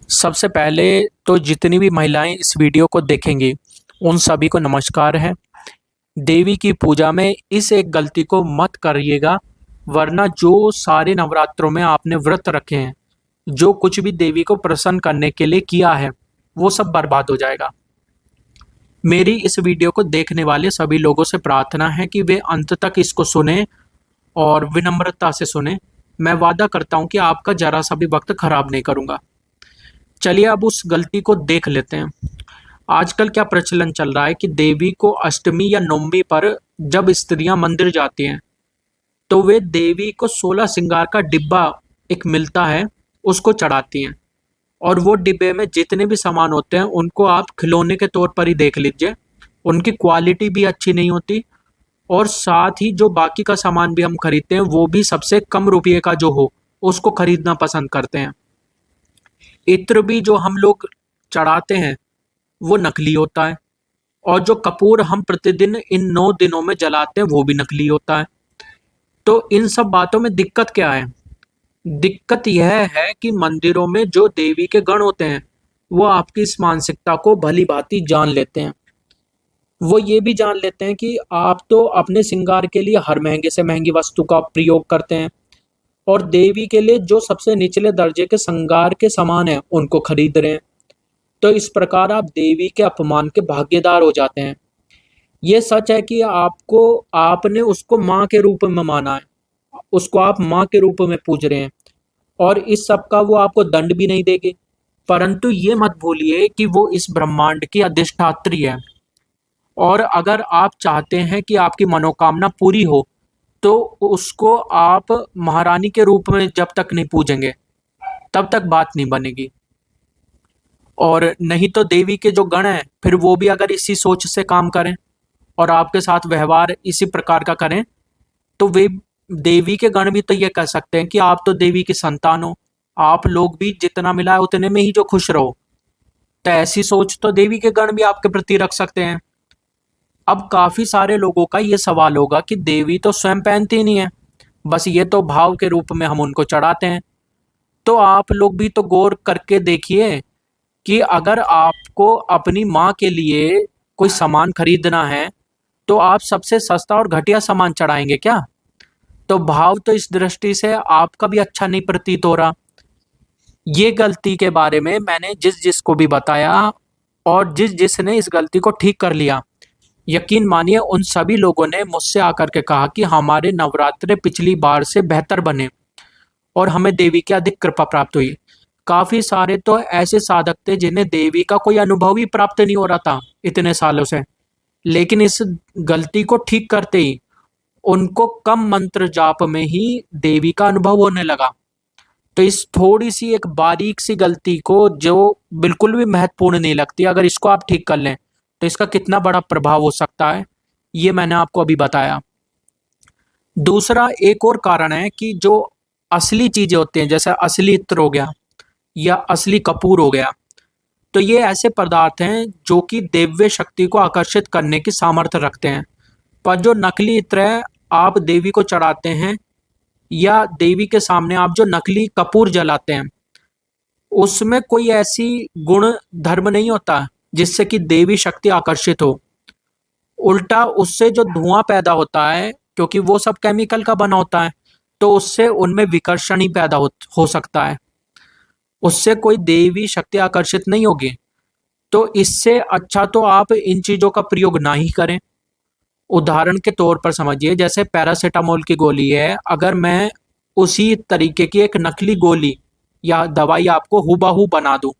सबसे पहले तो जितनी भी महिलाएं इस वीडियो को देखेंगी उन सभी को नमस्कार है। देवी की पूजा में इस एक गलती को मत करिएगा, वरना जो सारे नवरात्रों में आपने व्रत रखे हैं, जो कुछ भी देवी को प्रसन्न करने के लिए किया है, वो सब बर्बाद हो जाएगा। मेरी इस वीडियो को देखने वाले सभी लोगों से प्रार्थना है कि वे अंत तक इसको सुने और विनम्रता से सुने। मैं वादा करता हूँ कि आपका जरा सा भी वक्त खराब नहीं करूँगा। चलिए अब उस गलती को देख लेते हैं। आजकल क्या प्रचलन चल रहा है कि देवी को अष्टमी या नवमी पर जब स्त्रियां मंदिर जाती हैं तो वे देवी को 16 श्रृंगार का डिब्बा एक मिलता है, उसको चढ़ाती हैं। और वो डिब्बे में जितने भी सामान होते हैं उनको आप खिलौने के तौर पर ही देख लीजिए। उनकी क्वालिटी भी अच्छी नहीं होती और साथ ही जो बाकी का सामान भी हम खरीदते हैं वो भी सबसे कम रुपये का जो हो उसको खरीदना पसंद करते हैं। इत्र भी जो हम लोग चढ़ाते हैं वो नकली होता है और जो कपूर हम प्रतिदिन इन 9 दिनों में जलाते हैं वो भी नकली होता है। तो इन सब बातों में दिक्कत क्या है? दिक्कत यह है कि मंदिरों में जो देवी के गण होते हैं वो आपकी इस मानसिकता को भली भांति जान लेते हैं। वो ये भी जान लेते हैं कि आप तो अपने श्रृंगार के लिए हर महंगे से महंगी वस्तु का प्रयोग करते हैं और देवी के लिए जो सबसे निचले दर्जे के श्रृंगार के सामान है उनको खरीद रहे हैं। तो इस प्रकार आप देवी के अपमान के भागीदार हो जाते हैं। ये सच है कि आपने उसको माँ के रूप में माना है, उसको आप माँ के रूप में पूज रहे हैं और इस सब का वो आपको दंड भी नहीं देगी। परंतु ये मत भूलिए कि वो इस ब्रह्मांड की अधिष्ठात्री है और अगर आप चाहते हैं कि आपकी मनोकामना पूरी हो तो उसको आप महारानी के रूप में जब तक नहीं पूजेंगे तब तक बात नहीं बनेगी। और नहीं तो देवी के जो गण हैं फिर वो भी अगर इसी सोच से काम करें और आपके साथ व्यवहार इसी प्रकार का करें तो वे देवी के गण भी तो ये कह सकते हैं कि आप तो देवी की संतान हो, आप लोग भी जितना मिला है उतने में ही जो खुश रहो। तो ऐसी सोच तो देवी के गण भी आपके प्रति रख सकते हैं। अब काफी सारे लोगों का ये सवाल होगा कि देवी तो स्वयं पहनती ही नहीं है, बस ये तो भाव के रूप में हम उनको चढ़ाते हैं। तो आप लोग भी तो गौर करके देखिए कि अगर आपको अपनी माँ के लिए कोई सामान खरीदना है तो आप सबसे सस्ता और घटिया सामान चढ़ाएंगे क्या? तो भाव तो इस दृष्टि से आपका भी अच्छा नहीं प्रतीत हो रहा। ये गलती के बारे में मैंने जिस जिसको भी बताया और जिस जिसने इस गलती को ठीक कर लिया, यकीन मानिए उन सभी लोगों ने मुझसे आकर के कहा कि हमारे नवरात्रे पिछली बार से बेहतर बने और हमें देवी की अधिक कृपा प्राप्त हुई। काफी सारे तो ऐसे साधक थे जिन्हें देवी का कोई अनुभव ही प्राप्त नहीं हो रहा था इतने सालों से, लेकिन इस गलती को ठीक करते ही उनको कम मंत्र जाप में ही देवी का अनुभव होने लगा। तो इस थोड़ी सी एक बारीक सी गलती को जो बिल्कुल भी महत्वपूर्ण नहीं लगती, अगर इसको आप ठीक कर लें तो इसका कितना बड़ा प्रभाव हो सकता है, ये मैंने आपको अभी बताया। दूसरा एक और कारण है कि जो असली चीजें होती हैं जैसे असली इत्र हो गया या असली कपूर हो गया, तो ये ऐसे पदार्थ हैं जो कि दिव्य शक्ति को आकर्षित करने की सामर्थ्य रखते हैं। पर जो नकली इत्र है आप देवी को चढ़ाते हैं या देवी के सामने आप जो नकली कपूर जलाते हैं उसमें कोई ऐसी गुण धर्म नहीं होता जिससे कि देवी शक्ति आकर्षित हो। उल्टा उससे जो धुआं पैदा होता है, क्योंकि वो सब केमिकल का बना होता है, तो उससे उनमें विकर्षण ही पैदा हो सकता है, उससे कोई देवी शक्ति आकर्षित नहीं होगी। तो इससे अच्छा तो आप इन चीजों का प्रयोग ना ही करें। उदाहरण के तौर पर समझिए, जैसे पैरासीटामोल की गोली है, अगर मैं उसी तरीके की एक नकली गोली या दवाई आपको हूबहू बना दूं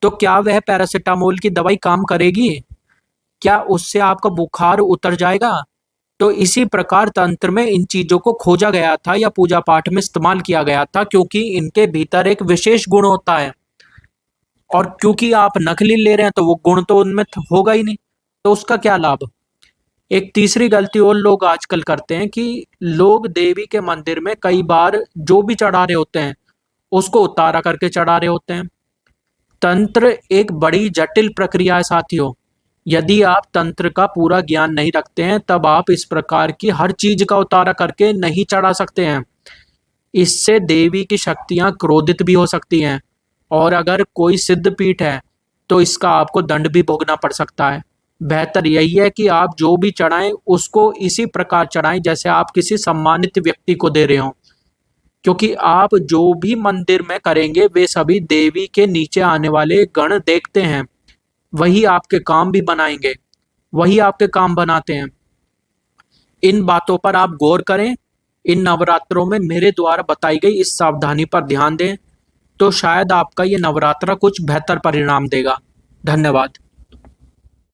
तो क्या वह पैरासीटामोल की दवाई काम करेगी? क्या उससे आपका बुखार उतर जाएगा? तो इसी प्रकार तंत्र में इन चीजों को खोजा गया था या पूजा पाठ में इस्तेमाल किया गया था क्योंकि इनके भीतर एक विशेष गुण होता है और क्योंकि आप नकली ले रहे हैं तो वो गुण तो उनमें होगा ही नहीं, तो उसका क्या लाभ? एक तीसरी गलती और लोग आजकल करते हैं कि लोग देवी के मंदिर में कई बार जो भी चढ़ा रहे होते हैं उसको उतारा करके चढ़ा रहे होते हैं। तंत्र एक बड़ी जटिल प्रक्रिया है साथियों। यदि आप तंत्र का पूरा ज्ञान नहीं रखते हैं तब आप इस प्रकार की हर चीज का उतारा करके नहीं चढ़ा सकते हैं। इससे देवी की शक्तियां क्रोधित भी हो सकती हैं और अगर कोई सिद्ध पीठ है तो इसका आपको दंड भी भोगना पड़ सकता है। बेहतर यही है कि आप जो भी चढ़ाएं उसको इसी प्रकार चढ़ाएं जैसे आप किसी सम्मानित व्यक्ति को दे रहे हो, क्योंकि आप जो भी मंदिर में करेंगे वे सभी देवी के नीचे आने वाले गण देखते हैं, वही आपके काम भी बनाएंगे, वही आपके काम बनाते हैं। इन बातों पर आप गौर करें। इन नवरात्रों में मेरे द्वारा बताई गई इस सावधानी पर ध्यान दें, तो शायद आपका ये नवरात्रा कुछ बेहतर परिणाम देगा। धन्यवाद।